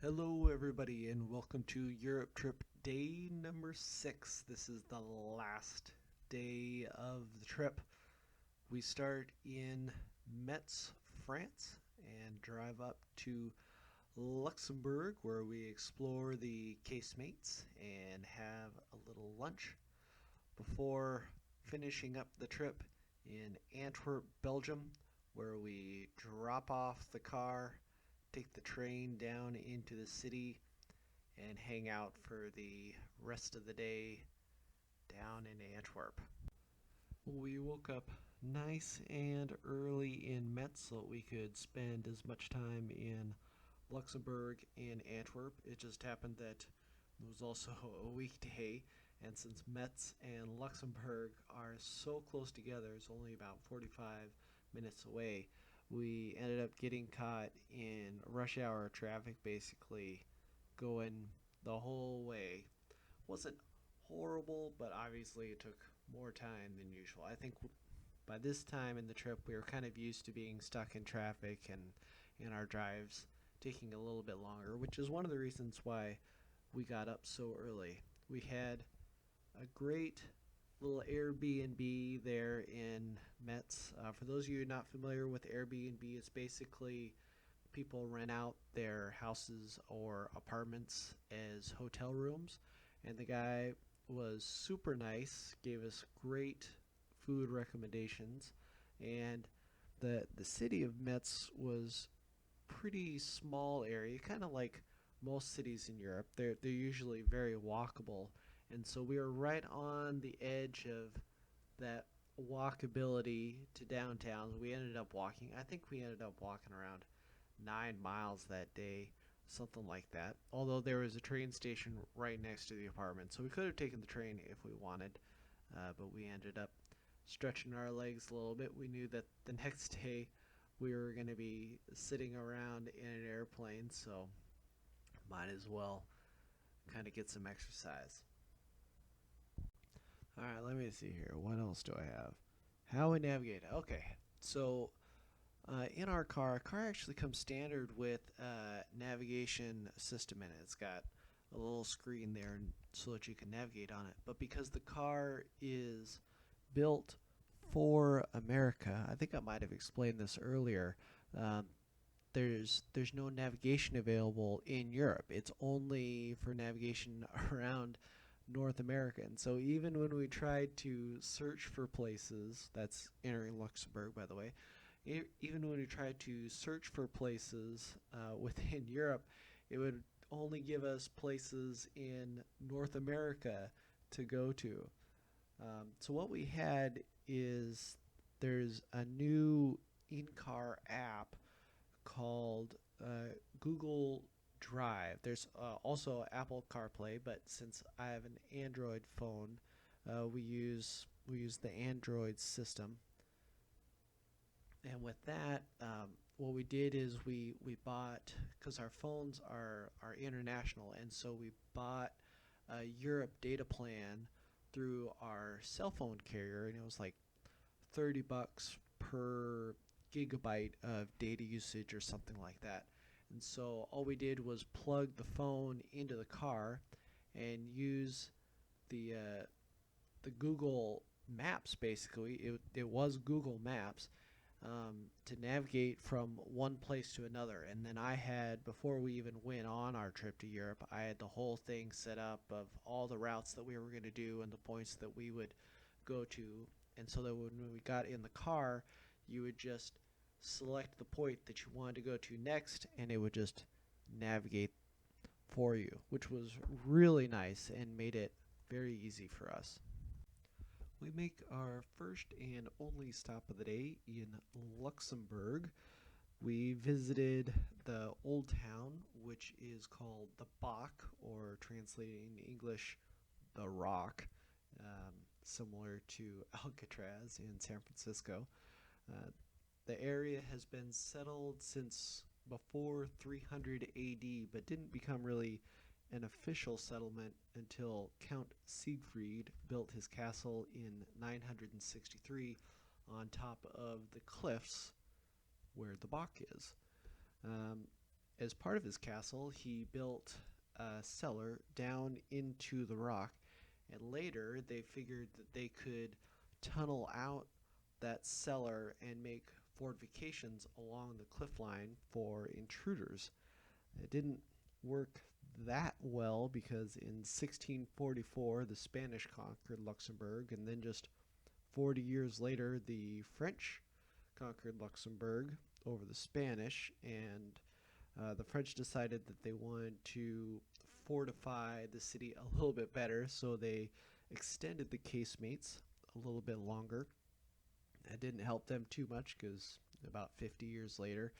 Hello, everybody, and welcome to Europe Trip Day number 6. This is the last day of the trip. We start in Metz, France, and drive up to Luxembourg, where we explore the casemates and have a little lunch before finishing up the trip in Antwerp, Belgium, where we drop off the car, take the train down into the city, and hang out for the rest of the day down in Antwerp. We woke up nice and early in Metz so we could spend as much time in Luxembourg and Antwerp. It just happened that it was also a weekday, and since Metz and Luxembourg are so close together, it's only about 45 minutes away. We ended up getting caught in rush hour traffic, basically going the whole way. Wasn't horrible, but obviously it took more time than usual. I think by this time in the trip, we were kind of used to being stuck in traffic and in our drives taking a little bit longer, which is one of the reasons why we got up so early. We had a great little Airbnb there in Metz. For those of you not familiar with Airbnb, it's basically people rent out their houses or apartments as hotel rooms. And the guy was super nice, gave us great food recommendations, and the city of Metz was pretty small area, kind of like most cities in Europe. They're usually very walkable, and so we were right on the edge of that walkability to downtown. We ended up walking. I think we ended up walking around 9 miles that day, something like that. Although there was a train station right next to the apartment, so we could have taken the train if we wanted, but we ended up stretching our legs a little bit. We knew that the next day we were going to be sitting around in an airplane, so might as well kind of get some exercise. All right, let me see here. What else do I have? How we navigate. Okay, so in our car actually comes standard with a navigation system in it. It's got a little screen there so that you can navigate on it. But because the car is built for America, I think I might have explained this earlier. Um, there's no navigation available in Europe. It's only for navigation around North America. And so even when we tried to search for places, that's entering Luxembourg, by the way, even when we tried to search for places within Europe, it would only give us places in North America to go to. So what we had is there's a new in-car app called Google Drive. There's also Apple CarPlay, but since I have an Android phone, we use the Android system. And with that, what we did is we bought, because our phones are international, and so we bought a Europe data plan through our cell phone carrier, and it was like $30 per gigabyte of data usage or something like that. And so all we did was plug the phone into the car and use the Google Maps. Basically, it was Google Maps, to navigate from one place to another. And then I had, before we even went on our trip to Europe, I had the whole thing set up of all the routes that we were going to do and the points that we would go to. And so that when we got in the car, you would just select the point that you wanted to go to next, and it would just navigate for you, which was really nice and made it very easy for us. We make our first and only stop of the day in Luxembourg. We visited the old town, which is called the Bach, or translated in English, the Rock, similar to Alcatraz in San Francisco. Uh, the area has been settled since before 300 AD, but didn't become really an official settlement until Count Siegfried built his castle in 963 on top of the cliffs where the Bach is. Um, as part of his castle, he built a cellar down into the rock, and later they figured that they could tunnel out that cellar and make fortifications along the cliff line for intruders. It didn't work that well because in 1644 the Spanish conquered Luxembourg, and then just 40 years later the French conquered Luxembourg over the Spanish, and the French decided that they wanted to fortify the city a little bit better, so they extended the casemates a little bit longer. That didn't help them too much because about 50 years later,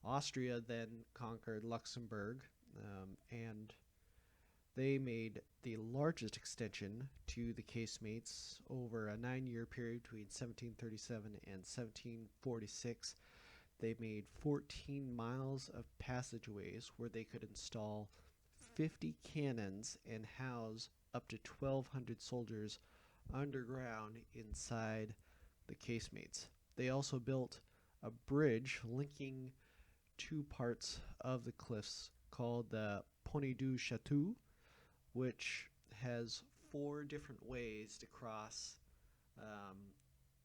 Austria then conquered Luxembourg, and they made the largest extension to the casemates over a 9-year period between 1737 and 1746. They made 14 miles of passageways where they could install 50 cannons and house up to 1,200 soldiers underground inside the casemates. They also built a bridge linking two parts of the cliffs called the Pont du Château, which has 4 different ways to cross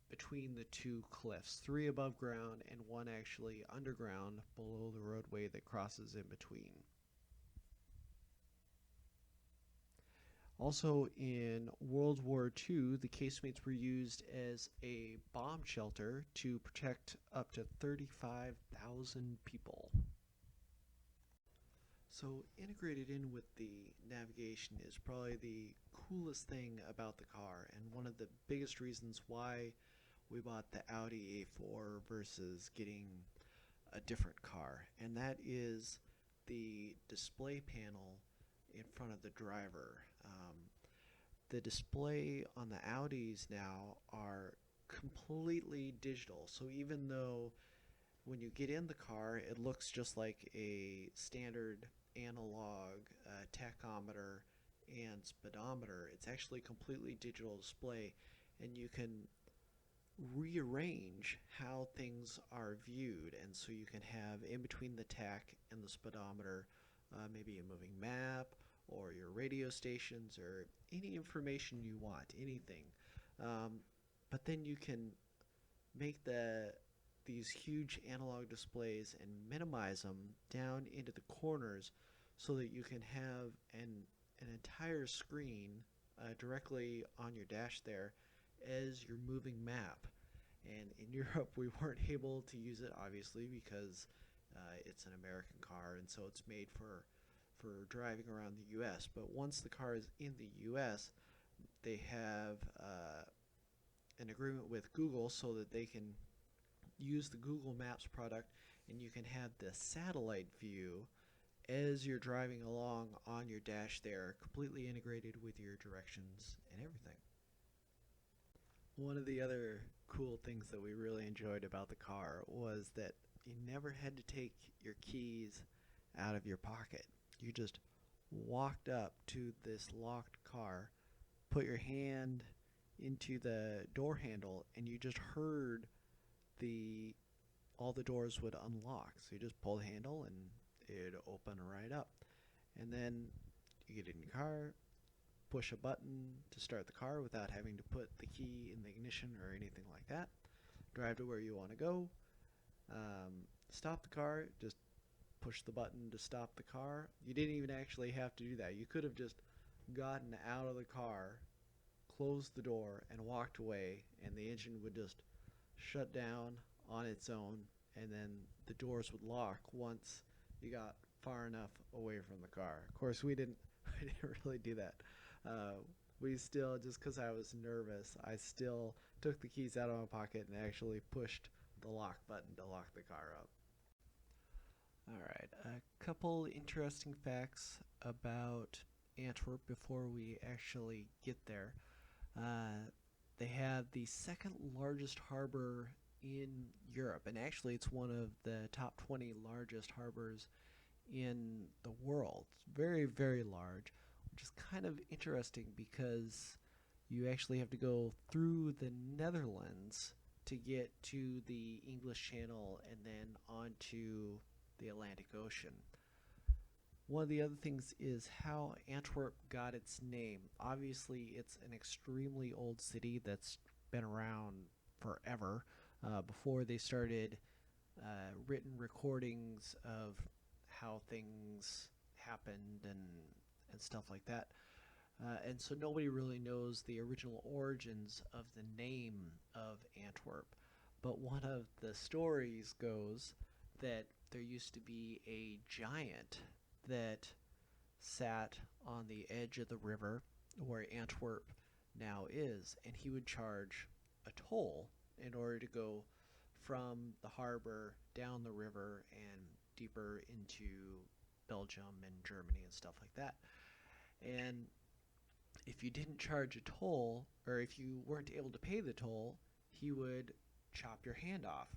between the two cliffs, 3 above ground and 1 actually underground below the roadway that crosses in between. Also in World War II, the casemates were used as a bomb shelter to protect up to 35,000 people. So integrated in with the navigation is probably the coolest thing about the car, and one of the biggest reasons why we bought the Audi A4 versus getting a different car, and that is the display panel in front of the driver. The display on the Audis now are completely digital, so even though when you get in the car it looks just like a standard analog tachometer and speedometer, it's actually a completely digital display, and you can rearrange how things are viewed, and so you can have in between the tach and the speedometer maybe a moving map or your radio stations or any information you want, anything. But then you can make these huge analog displays and minimize them down into the corners so that you can have an entire screen directly on your dash there as your moving map. And in Europe we weren't able to use it obviously because it's an American car, and so it's made for driving around the US. But once the car is in the US, they have an agreement with Google so that they can use the Google Maps product, and you can have the satellite view as you're driving along on your dash there, completely integrated with your directions and everything. One of the other cool things that we really enjoyed about the car was that you never had to take your keys out of your pocket. You just walked up to this locked car, put your hand into the door handle, and you just heard all the doors would unlock. So you just pull the handle and it'd open right up. And then you get in your car, push a button to start the car without having to put the key in the ignition or anything like that. Drive to where you want to go. Stop the car, just push the button to stop the car. You didn't even actually have to do that. You could have just gotten out of the car, closed the door, and walked away, and the engine would just shut down on its own, and then the doors would lock once you got far enough away from the car. Of course, we didn't really do that. We still, just because I was nervous, I still took the keys out of my pocket and actually pushed the lock button to lock the car up. Alright, a couple interesting facts about Antwerp before we actually get there. They have the second largest harbor in Europe, and actually it's one of the top 20 largest harbors in the world. It's very, very large, which is kind of interesting because you actually have to go through the Netherlands to get to the English Channel and then onto the Atlantic Ocean. One of the other things is how Antwerp got its name. Obviously, it's an extremely old city that's been around forever. Before they started written recordings of how things happened and stuff like that. And so nobody really knows the original origins of the name of Antwerp. But one of the stories goes that there used to be a giant that sat on the edge of the river where Antwerp now is, and he would charge a toll in order to go from the harbor down the river and deeper into Belgium and Germany and stuff like that. And if you didn't charge a toll, or if you weren't able to pay the toll, he would chop your hand off.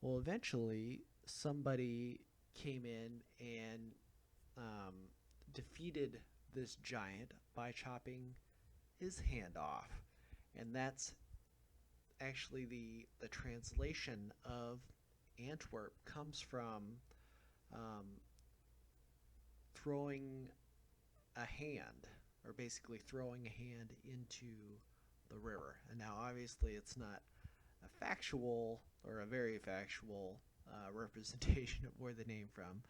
Well, eventually, somebody came in and defeated this giant by chopping his hand off. And that's actually the translation of Antwerp comes from um, throwing a hand, or basically throwing a hand into the river. And now, obviously, it's not a factual or a very factual representation of where the name from,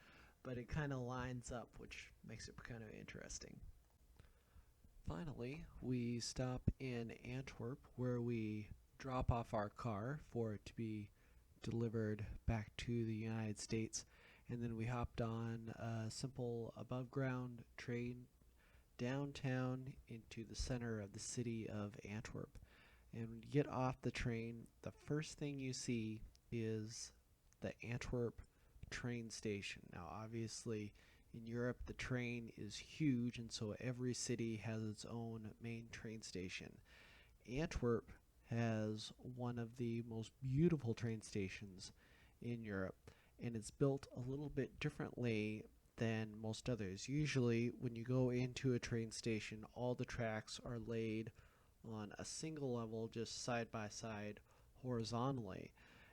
but it kind of lines up, which makes it kind of interesting. Finally, we stop in Antwerp where we drop off our car for it to be delivered back to the United States, and then we hopped on a simple above ground train downtown into the center of the city of Antwerp. And when you get off the train, the first thing you see is the Antwerp train station. Now, obviously, in Europe, the train is huge, and so every city has its own main train station. Antwerp has one of the most beautiful train stations in Europe, and it's built a little bit differently than most others. Usually, when you go into a train station, all the tracks are laid on a single level, just side by side, horizontally.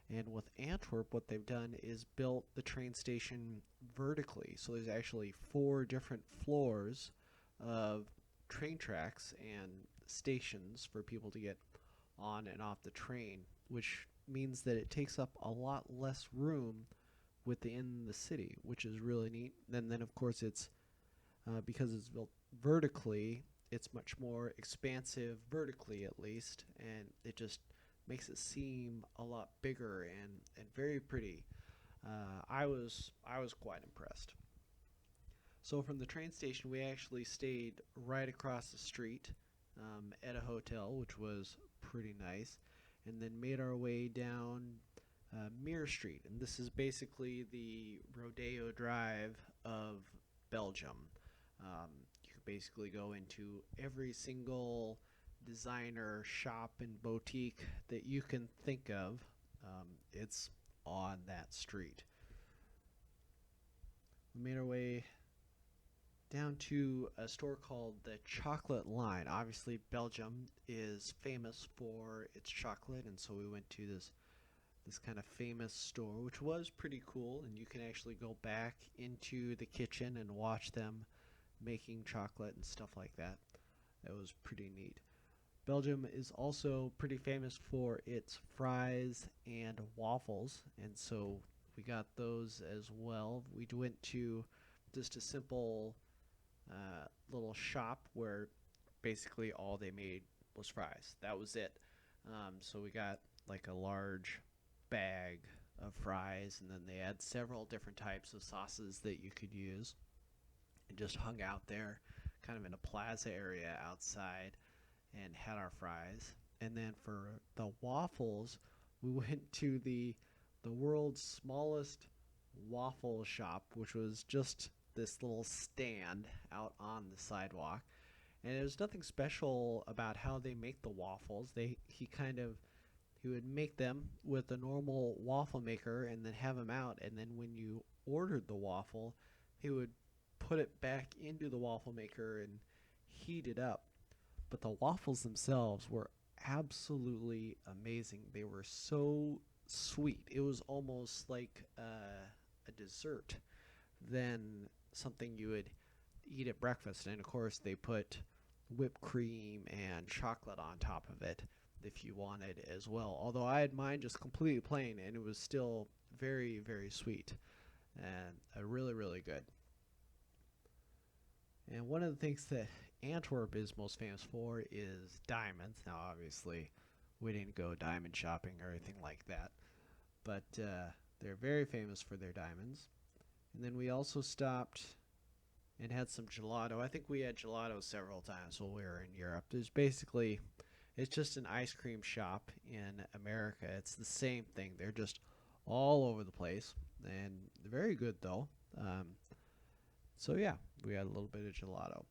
And with Antwerp, what they've done is built the train station vertically. So there's actually 4 different floors of train tracks and stations for people to get on and off the train, which means that it takes up a lot less room within the city, which is really neat. And then, of course, it's because it's built vertically, it's much more expansive vertically, at least, and it just makes it seem a lot bigger and very pretty. I was quite impressed. So from the train station, we actually stayed right across the street at a hotel, which was pretty nice, and then made our way down Mirror Street. And this is basically the Rodeo Drive of Belgium. You can basically go into every single designer shop and boutique that you can think of. It's on that street. We made our way down to a store called the Chocolate Line. Obviously, Belgium is famous for its chocolate, and so we went to this kind of famous store, which was pretty cool, and you can actually go back into the kitchen and watch them making chocolate and stuff like that. That was pretty neat. Belgium is also pretty famous for its fries and waffles, and so we got those as well. We went to just a simple little shop where basically all they made was fries. That was it. So we got like a large bag of fries, and then they had several different types of sauces that you could use, and just hung out there kind of in a plaza area outside and had our fries. And then for the waffles, we went to the world's smallest waffle shop, which was just this little stand out on the sidewalk. And there's nothing special about how they make the waffles. He would make them with a normal waffle maker and then have them out, and then when you ordered the waffle, he would put it back into the waffle maker and heat it up. But the waffles themselves were absolutely amazing. They were so sweet. It was almost like a dessert. Then something you would eat at breakfast. And of course, they put whipped cream and chocolate on top of it if you wanted as well. Although I had mine just completely plain, and it was still very, very sweet and really, really good. And one of the things that Antwerp is most famous for is diamonds. Now, obviously, we didn't go diamond shopping or anything like that, but they're very famous for their diamonds. And then we also stopped and had some gelato. I think we had gelato several times while we were in Europe. It's just an ice cream shop in America. It's the same thing. They're just all over the place, and they're very good though. So yeah, we had a little bit of gelato.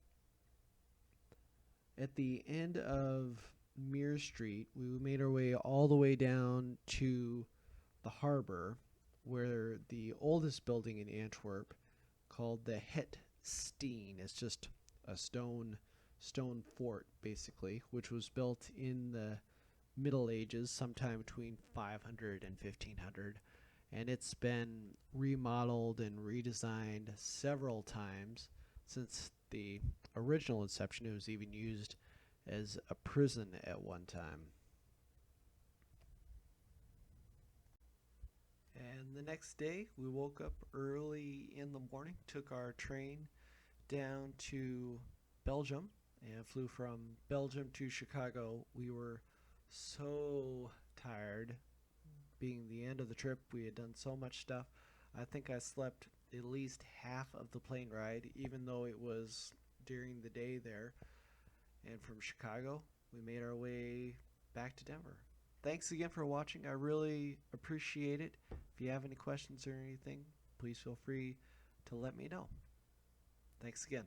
At the end of Mere Street, we made our way all the way down to the harbor, where the oldest building in Antwerp, called the Het Steen, is just a stone fort basically, which was built in the Middle Ages, sometime between 500 and 1500, and it's been remodeled and redesigned several times since the original inception. It was even used as a prison at one time. And the next day, we woke up early in the morning, took our train down to Belgium, and flew from Belgium to Chicago. We were so tired. Being the end of the trip, we had done so much stuff. I think I slept at least half of the plane ride, even though it was during the day there. And from Chicago, we made our way back to Denver. Thanks again for watching. I really appreciate it. If you have any questions or anything, please feel free to let me know. Thanks again.